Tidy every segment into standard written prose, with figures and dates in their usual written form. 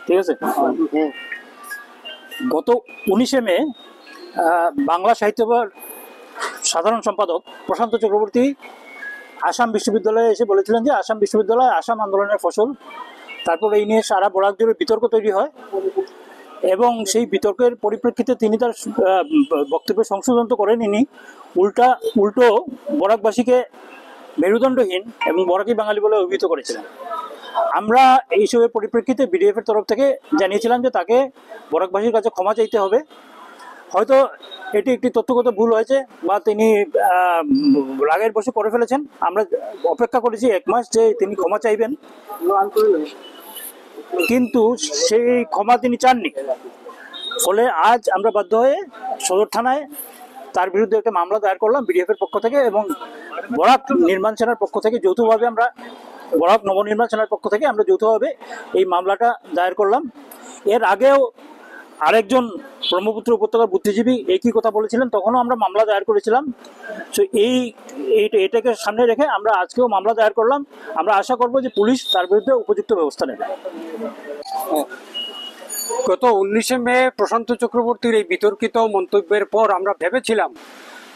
ঠিক আছে। গত 19শে মে বাংলা সাহিত্যের সাধারণ সম্পাদক প্রশান্ত চক্রবর্তী আসাম বিশ্ববিদ্যালয়ে এসে বলেছিলেন যে আসাম বিশ্ববিদ্যালয় আসাম আন্দোলনের ফসল। তারপর এই নিয়ে সারা বরাক জুড়ে বিতর্ক তৈরি হয় এবং সেই বিতর্কের পরিপ্রেক্ষিতে তিনি তার বক্তব্যে সংশোধন তো করেননি, উল্টো বরাকবাসীকে মেরুদণ্ডহীন এবং বরাকি বাঙালি বলে অভিহিত করেছিলেন। আমরা এইসবের পরিপ্রেক্ষিতে বিডিএফ এর তরফ থেকে জানিয়েছিলাম যে তাকে বরাকবাসীর কাছে ক্ষমা চাইতে হবে। হয়তো এটি একটি তথ্যগত ভুল হয়েছে বা তিনি রাগের বশে করে ফেলেছেন। আমরা অপেক্ষা করেছি 1 মাস যে তিনি ক্ষমা চাইবেন, কিন্তু সেই ক্ষমা তিনি চাননি। ফলে আজ আমরা বাধ্য হয়ে সদর থানায় তার বিরুদ্ধে একটা মামলা দায়ের করলাম বিডিএফ এর পক্ষ থেকে এবং বরাক নির্মাণ সেনার পক্ষ থেকে যৌথভাবে বরাক নবনির্মাণ সেনার পক্ষ থেকে আমরা যৌথভাবে এই মামলাটা দায়ের করলাম। এর আগেও আরেকজন ব্রহ্মপুত্র উপত্যকার বুদ্ধিজীবী একই কথা বলেছিলেন, তখনও আমরা মামলা দায়ের করেছিলাম। তো এটাকে সামনে রেখে আমরা আজকেও মামলা দায়ের করলাম। আমরা আশা করব যে পুলিশ তার বিরুদ্ধে উপযুক্ত ব্যবস্থা নেবে। গত 19শে মে প্রশান্ত চক্রবর্তীর এই বিতর্কিত মন্তব্যের পর আমরা ভেবেছিলাম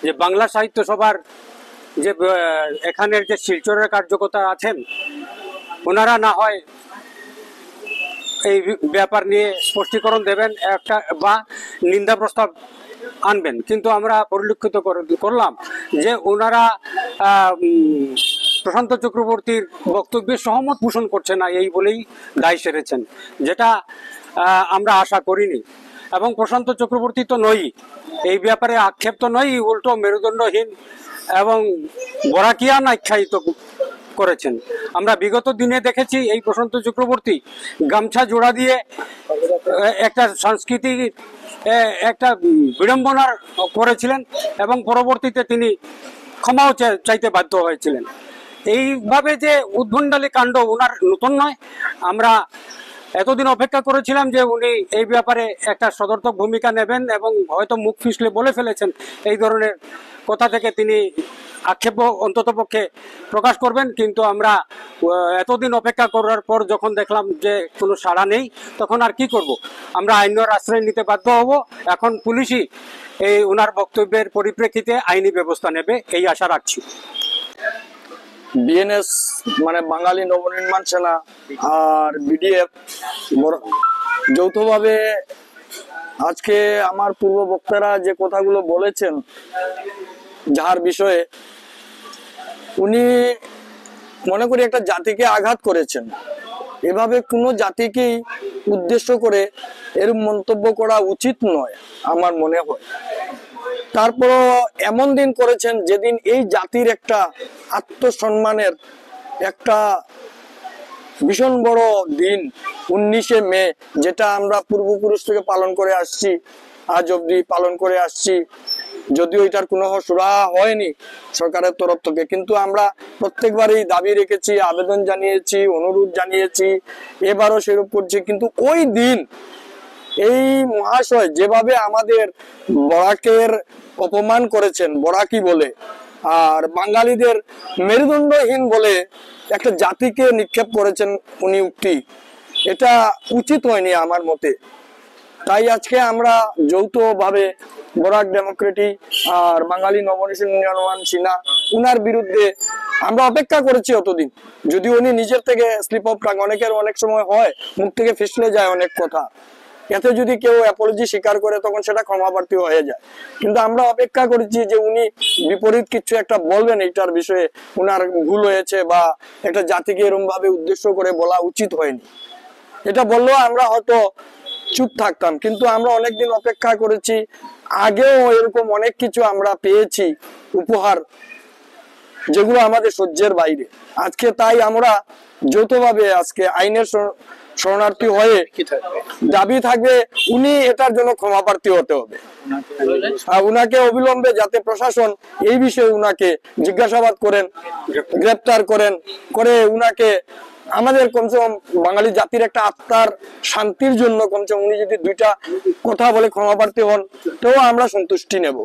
যে বাংলা সাহিত্য সভার যে এখানের যে শিলচরের কার্যকর্তা আছেন ওনারা না হয় এই ব্যাপার নিয়ে স্পষ্টীকরণ দেবেন একটা বা নিন্দা প্রস্তাব আনবেন, কিন্তু আমরা পরিলক্ষিত করলাম যে ওনারা প্রশান্ত চক্রবর্তীর বক্তব্যে সহমত পোষণ করছে না, এই বলেই দায় সেরেছেন, যেটা আমরা আশা করিনি। এবং প্রশান্ত চক্রবর্তী তো নয়, এই ব্যাপারে আক্ষেপ তো নয়, উল্টো মেরুদণ্ডহীন এবং বরাকিয়ান আখ্যায়িত করেছেন। আমরা বিগত দিনে দেখেছি এই প্রশান্ত চক্রবর্তী গামছা জোড়া দিয়ে একটা সাংস্কৃতিক একটা বিড়ম্বনার করেছিলেন এবং পরবর্তীতে তিনি ক্ষমাও চাইতে বাধ্য হয়েছিলেন। এইভাবে যে উদ্ভণ্ডালী কাণ্ড ওনার নতুন নয়। আমরা এতদিন অপেক্ষা করেছিলাম যে উনি এই ব্যাপারে একটা সদর্থক ভূমিকা নেবেন এবং হয়তো মুখ ফিসলে বলে ফেলেছেন এই ধরনের কথা থেকে তিনি আক্ষেপ অন্তত পক্ষে প্রকাশ করবেন, কিন্তু আমরা এতদিন অপেক্ষা করার পর যখন দেখলাম যে কোনো সাড়া নেই, তখন আর কি করব, আমরা আইনের আশ্রয় নিতে বাধ্য হব। এখন পুলিশই এই ওনার বক্তব্যের পরিপ্রেক্ষিতে আইনি ব্যবস্থা নেবে এই আশা রাখছি। বিএনএস মানে বাঙালি নবনির্মাণ সেনা আর বিডিএফ যৌথভাবে আজকে আমার পূর্ব বক্তারা যে কথাগুলো বলেছেন যার বিষয়ে, উনি মনে করি একটা জাতিকে আঘাত করেছেন। এভাবে কোনো জাতিকেই উদ্দেশ্য করে এরকম মন্তব্য করা উচিত নয় আমার মনে হয়। তারপরও এমন দিন করেছেন যেদিন এই জাতির একটা আত্মসম্মানের একটা ভীষণ বড় দিন 19শে মে, যেটা আমরা পূর্বপুরুষ থেকে পালন করে আসছি, আজ অবধি পালন করে আসছি। যদিও এটার কোনো সুরাহা হয়নি সরকারের তরফ থেকে, কিন্তু আমরা প্রত্যেকবারই দাবি রেখেছি, আবেদন জানিয়েছি, অনুরোধ জানিয়েছি, এবারও সেরূপ করছি। কিন্তু ওই দিন এই মহাশয় যেভাবে আমাদের বরাকের অপমান করেছেন বরাকি বলে, আর বাঙালিদের মেরুদণ্ডহীন বলে একটা জাতিকে নিক্ষেপ করেছেন উনি উক্তি, এটা উচিত হয়নি আমার মতে। তাই আজকে আমরা যৌথভাবে বরাক ডেমোক্রেটিক আর বাঙালি নবনির্মাণ সেনা উনার বিরুদ্ধে আমরা অপেক্ষা করেছি অতদিন। যদি উনি নিজের থেকে স্লিপ অফ টাং, অনেকের অনেক সময় হয় মুখ থেকে ফিসলে যায় অনেক কথা, এতে যদি কেউ অ্যাপোলজি স্বীকার করে তখন সেটা ক্ষমাপ্রার্থী হয়ে যায়। কিন্তু আমরা অপেক্ষা করেছি যে উনি বিপরীত কিছু একটা বলবেন এইটার বিষয়ে, উনার ভুল হয়েছে বা একটা জাতিকে এরকম ভাবে উদ্দেশ্য করে বলা উচিত হয়নি। এটা বললেও আমরা হয়তো চুপ থাকতাম, কিন্তু আমরা অনেকদিন অপেক্ষা করেছি। আগেও এরকম অনেক কিছু আমরা পেয়েছি উপহার, যেগুলো আমাদের সহ্যের বাইরে। আজকে তাই আমরা যৌথভাবে আজকে আইনের শরণার্থী হয়ে দাবি থাকবে উনি এটার জন্য ক্ষমাপ্রার্থী হতে হবে। উনাকে অবিলম্বে যাতে প্রশাসন এই বিষয়ে উনাকে জিজ্ঞাসাবাদ করেন, গ্রেপ্তার করে উনাকে আমাদের কমসে কম বাঙালি জাতির একটা আত্মার শান্তির জন্য কমসে কম উনি যদি 2টা কথা বলে ক্ষমাপ্রার্থী হন, তো আমরা সন্তুষ্টি নেব।